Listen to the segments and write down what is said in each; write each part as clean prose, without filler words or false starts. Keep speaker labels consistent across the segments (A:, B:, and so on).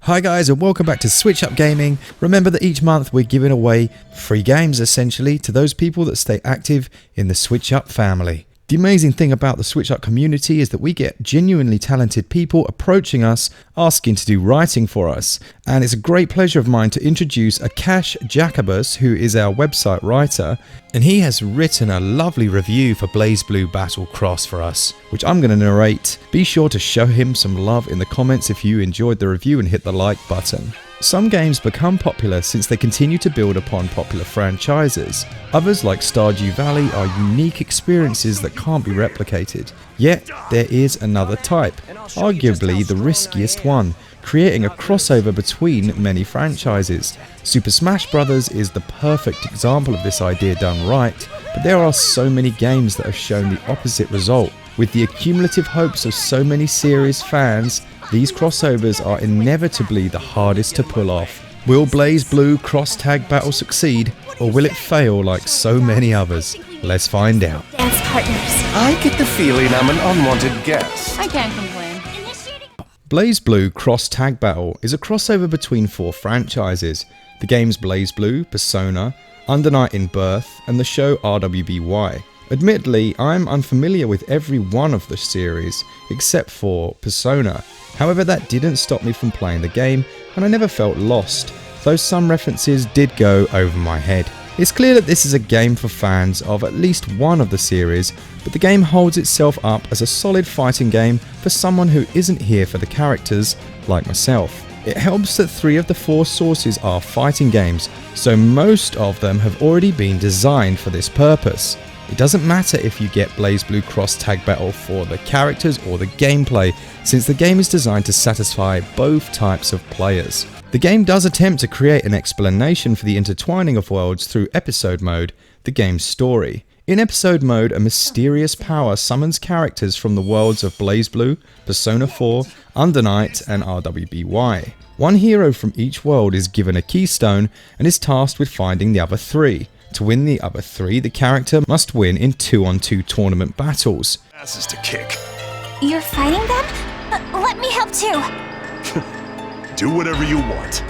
A: Hi guys and welcome back to SwitchUp Gaming. Remember that each month we're giving away free games essentially to those people that stay active in the SwitchUp family. The amazing thing about the SwitchUp community is that we get genuinely talented people approaching us asking to do writing for us, and it's a great pleasure of mine to introduce Akash Jacobus, who is our website writer, and he has written a lovely review for Blazblue Battle Cross for us, which I'm going to narrate. Be sure to show him some love in the comments if you enjoyed the review and hit the like button. Some games become popular since they continue to build upon popular franchises. Others, like Stardew Valley, are unique experiences that can't be replicated. Yet, there is another type, arguably the riskiest one, creating a crossover between many franchises. Super Smash Bros. Is the perfect example of this idea done right, but there are so many games that have shown the opposite result. With the accumulative hopes of so many series fans, these crossovers are inevitably the hardest to pull off. Will Blazblue cross-tag battle succeed, or will it fail like so many others? Let's find out.
B: Dance partners.
C: I get the feeling I'm an unwanted guest.
B: I can't complain.
A: Blazblue Cross-Tag Battle is a crossover between 4 franchises: the games Blazblue, Persona, Under Night in Birth, and the show RWBY. Admittedly, I'm unfamiliar with every one of the series, except for Persona. However, that didn't stop me from playing the game, and I never felt lost, though some references did go over my head. It's clear that this is a game for fans of at least one of the series, but the game holds itself up as a solid fighting game for someone who isn't here for the characters, like myself. It helps that 3 of the 4 sources are fighting games, so most of them have already been designed for this purpose. It doesn't matter if you get Blazblue Cross-Tag Battle for the characters or the gameplay, since the game is designed to satisfy both types of players. The game does attempt to create an explanation for the intertwining of worlds through episode mode, the game's story. In episode mode, a mysterious power summons characters from the worlds of Blazblue, Persona 4, Under Night, and RWBY. One hero from each world is given a keystone and is tasked with finding the other 3. To win the other 3, the character must win in 2-on-2 tournament battles.
C: Asses to kick.
B: You're fighting them? Let me help too.
C: Do whatever you want.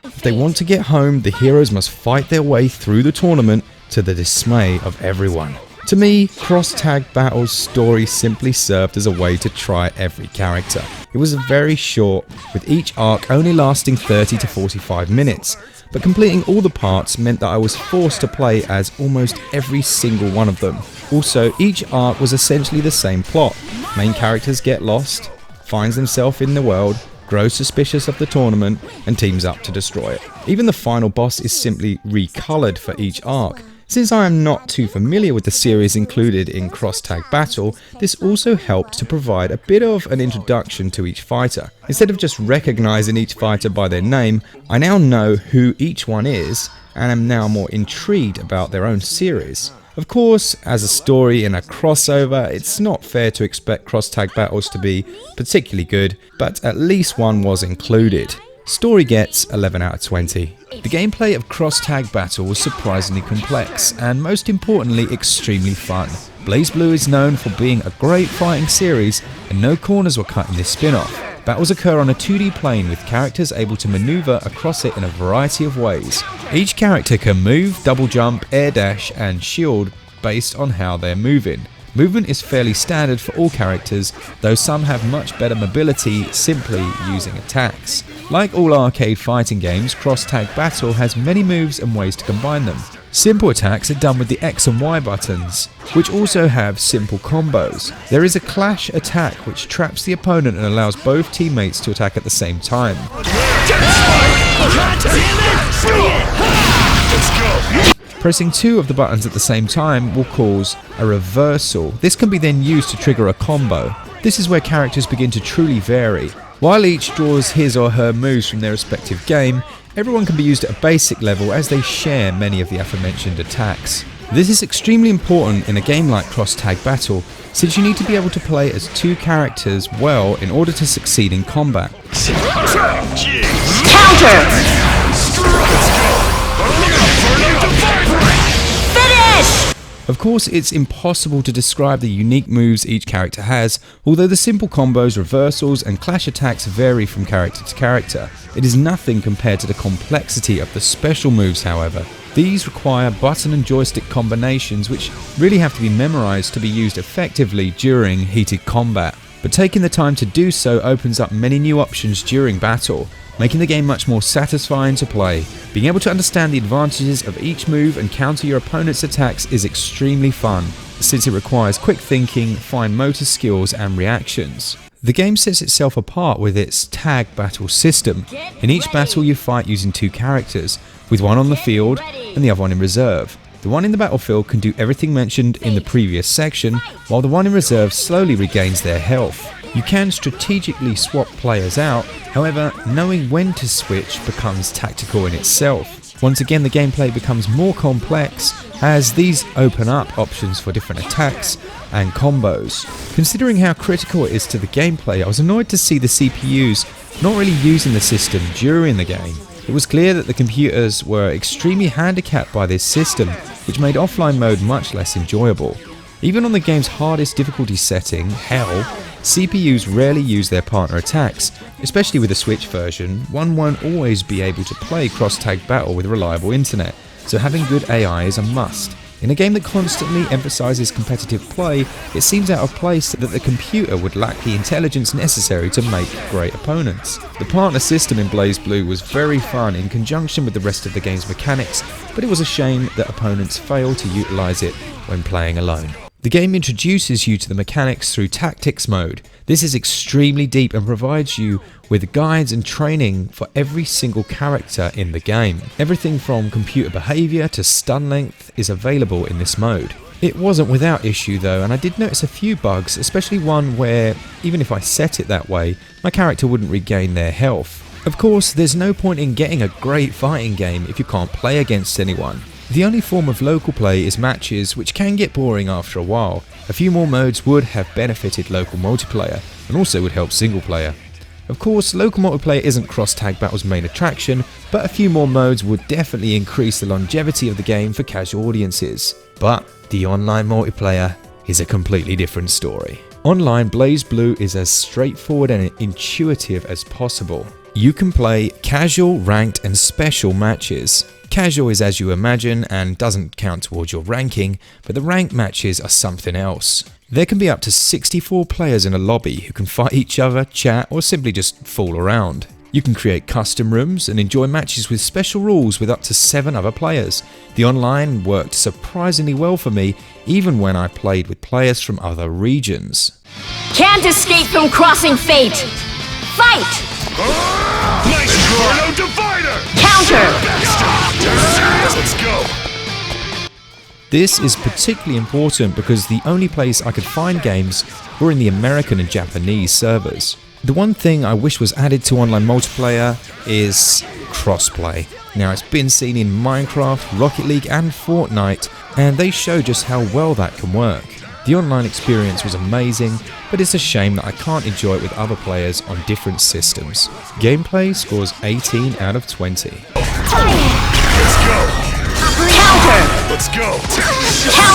A: If they want to get home, the heroes must fight their way through the tournament to the dismay of everyone. To me, Cross-Tag Battle's story simply served as a way to try every character. It was very short, with each arc only lasting 30 to 45 minutes, but completing all the parts meant that I was forced to play as almost every single one of them. Also, each arc was essentially the same plot. Main characters get lost, finds themselves in the world, grows suspicious of the tournament, and teams up to destroy it. Even the final boss is simply recolored for each arc. Since I am not too familiar with the series included in Cross-Tag Battle, this also helped to provide a bit of an introduction to each fighter. Instead of just recognizing each fighter by their name, I now know who each one is, and am now more intrigued about their own series. Of course, as a story in a crossover, it's not fair to expect Cross-Tag Battles to be particularly good, but at least one was included. Story gets 11 out of 20. The gameplay of Cross-Tag Battle was surprisingly complex, and most importantly, extremely fun. Blazblue is known for being a great fighting series, and no corners were cut in this spin-off. Battles occur on a 2D plane with characters able to maneuver across it in a variety of ways. Each character can move, double jump, air dash, and shield based on how they're moving. Movement is fairly standard for all characters, though some have much better mobility simply using attacks. Like all arcade fighting games, Cross-Tag Battle has many moves and ways to combine them. Simple attacks are done with the X and Y buttons, which also have simple combos. There is a clash attack which traps the opponent and allows both teammates to attack at the same time. Pressing 2 of the buttons at the same time will cause a reversal. This can be then used to trigger a combo. This is where characters begin to truly vary. While each draws his or her moves from their respective game, everyone can be used at a basic level as they share many of the aforementioned attacks. This is extremely important in a game like Cross-Tag Battle, since you need to be able to play as 2 characters well in order to succeed in combat.
B: Counter! Finish!
A: Of course, it's impossible to describe the unique moves each character has, although the simple combos, reversals, and clash attacks vary from character to character. It is nothing compared to the complexity of the special moves, however. These require button and joystick combinations which really have to be memorized to be used effectively during heated combat. But taking the time to do so opens up many new options during battle, making the game much more satisfying to play. Being able to understand the advantages of each move and counter your opponent's attacks is extremely fun, since it requires quick thinking, fine motor skills and reactions. The game sets itself apart with its tag battle system. In each battle you fight using two characters, with one on the field and the other one in reserve. The one in the battlefield can do everything mentioned in the previous section, while the one in reserve slowly regains their health. You can strategically swap players out, however, knowing when to switch becomes tactical in itself. Once again, the gameplay becomes more complex as these open up options for different attacks and combos. Considering how critical it is to the gameplay, I was annoyed to see the CPUs not really using the system during the game. It was clear that the computers were extremely handicapped by this system, which made offline mode much less enjoyable. Even on the game's hardest difficulty setting, Hell, CPUs rarely use their partner attacks. Especially with the Switch version, one won't always be able to play cross-tag battle with reliable internet, so having good AI is a must. In a game that constantly emphasizes competitive play, it seems out of place that the computer would lack the intelligence necessary to make great opponents. The partner system in Blazblue was very fun in conjunction with the rest of the game's mechanics, but it was a shame that opponents failed to utilize it when playing alone. The game introduces you to the mechanics through Tactics mode. This is extremely deep and provides you with guides and training for every single character in the game. Everything from computer behaviour to stun length is available in this mode. It wasn't without issue though, and I did notice a few bugs, especially one where, even if I set it that way, my character wouldn't regain their health. Of course, there's no point in getting a great fighting game if you can't play against anyone. The only form of local play is matches, which can get boring after a while. A few more modes would have benefited local multiplayer, and also would help single player. Of course, local multiplayer isn't cross-tag battle's main attraction, but a few more modes would definitely increase the longevity of the game for casual audiences. But the online multiplayer is a completely different story. Online, Blazblue is as straightforward and intuitive as possible. You can play casual, ranked, and special matches. Casual is as you imagine and doesn't count towards your ranking, but the ranked matches are something else. There can be up to 64 players in a lobby who can fight each other, chat, or simply just fool around. You can create custom rooms and enjoy matches with special rules with up to 7 other players. The online worked surprisingly well for me, even when I played with players from other regions.
D: Can't escape from crossing fate! Fight!
C: Nice Chrono Divider!
D: Counter!
C: Let's go!
A: This is particularly important because the only place I could find games were in the American and Japanese servers. The one thing I wish was added to online multiplayer is crossplay. Now, it's been seen in Minecraft, Rocket League and Fortnite, and they show just how well that can work. The online experience was amazing, but it's a shame that I can't enjoy it with other players on different systems. Gameplay scores 18 out of 20.
C: Let's go!
D: Counter!
C: Let's go!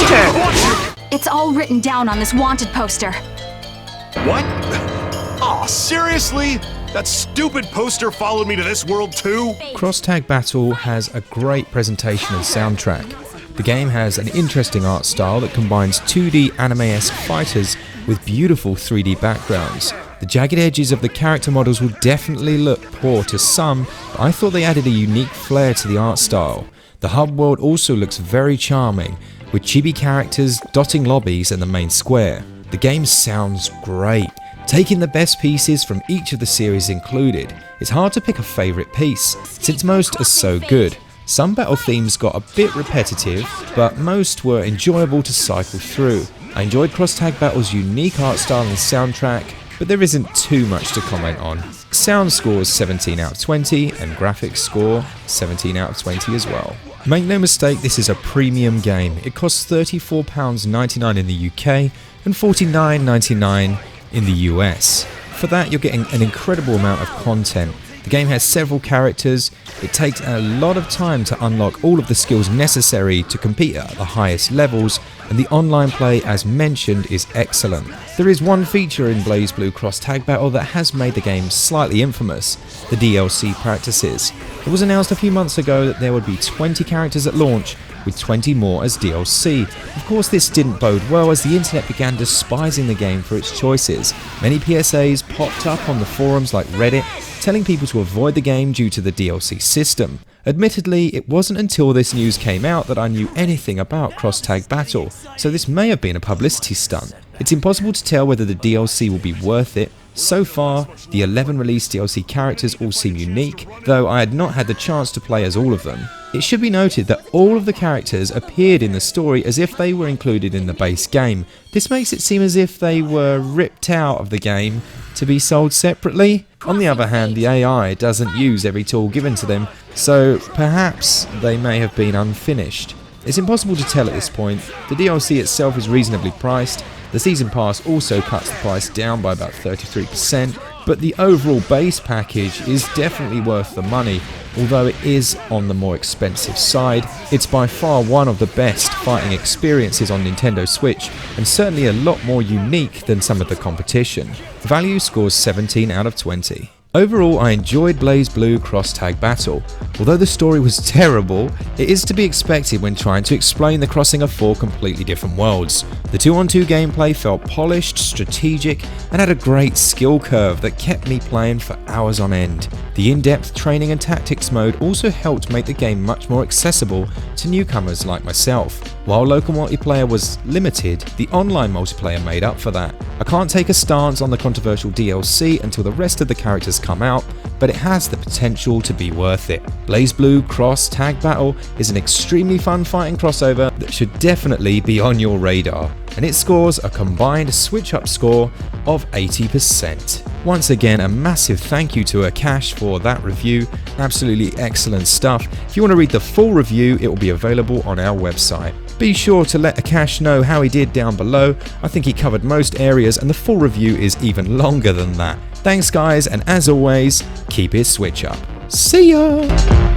D: Counter!
B: It's all written down on this wanted poster.
C: What? Aw, seriously? That stupid poster followed me to this world too?
A: Cross-tag battle has a great presentation and soundtrack. The game has an interesting art style that combines 2D anime-esque fighters with beautiful 3D backgrounds. The jagged edges of the character models will definitely look poor to some, but I thought they added a unique flair to the art style. The hub world also looks very charming, with chibi characters dotting lobbies and the main square. The game sounds great, taking the best pieces from each of the series included. It's hard to pick a favourite piece, since most are so good. Some battle themes got a bit repetitive, but most were enjoyable to cycle through. I enjoyed Cross-Tag Battle's unique art style and soundtrack, but there isn't too much to comment on. Sound scores 17 out of 20, and graphics score 17 out of 20 as well. Make no mistake, this is a premium game. It costs £34.99 in the UK and $49.99 in the US. For that, you're getting an incredible amount of content. The game has several characters. It takes a lot of time to unlock all of the skills necessary to compete at the highest levels, and the online play, as mentioned, is excellent. There is one feature in Blazblue Cross Tag Battle that has made the game slightly infamous: the DLC practices. It was announced a few months ago that there would be 20 characters at launch, with 20 more as DLC. Of course, this didn't bode well as the internet began despising the game for its choices. Many PSAs popped up on the forums like Reddit, telling people to avoid the game due to the DLC system. Admittedly, it wasn't until this news came out that I knew anything about Cross Tag Battle, so this may have been a publicity stunt. It's impossible to tell whether the DLC will be worth it. So far, the 11 released DLC characters all seem unique, though I had not had the chance to play as all of them. It should be noted that all of the characters appeared in the story as if they were included in the base game. This makes it seem as if they were ripped out of the game to be sold separately. On the other hand, the AI doesn't use every tool given to them, so perhaps they may have been unfinished. It's impossible to tell at this point. The DLC itself is reasonably priced. The Season Pass also cuts the price down by about 33%, but the overall base package is definitely worth the money, although it is on the more expensive side. It's by far one of the best fighting experiences on Nintendo Switch, and certainly a lot more unique than some of the competition. Value scores 17 out of 20. Overall, I enjoyed Blazblue Cross Tag Battle. Although the story was terrible, it is to be expected when trying to explain the crossing of 4 completely different worlds. The 2-on-2 gameplay felt polished, strategic, and had a great skill curve that kept me playing for hours on end. The in-depth training and tactics mode also helped make the game much more accessible to newcomers like myself. While local multiplayer was limited, the online multiplayer made up for that. I can't take a stance on the controversial DLC until the rest of the characters come out, but it has the potential to be worth it. Blazblue Cross Tag Battle is an extremely fun fighting crossover that should definitely be on your radar, and it scores a combined SwitchUp score of 80%. Once again, a massive thank you to Akash for that review. Absolutely excellent stuff. If you want to read the full review, it will be available on our website. Be sure to let Akash know how he did down below. I think he covered most areas and the full review is even longer than that. Thanks guys, and as always, keep it switch up. See ya!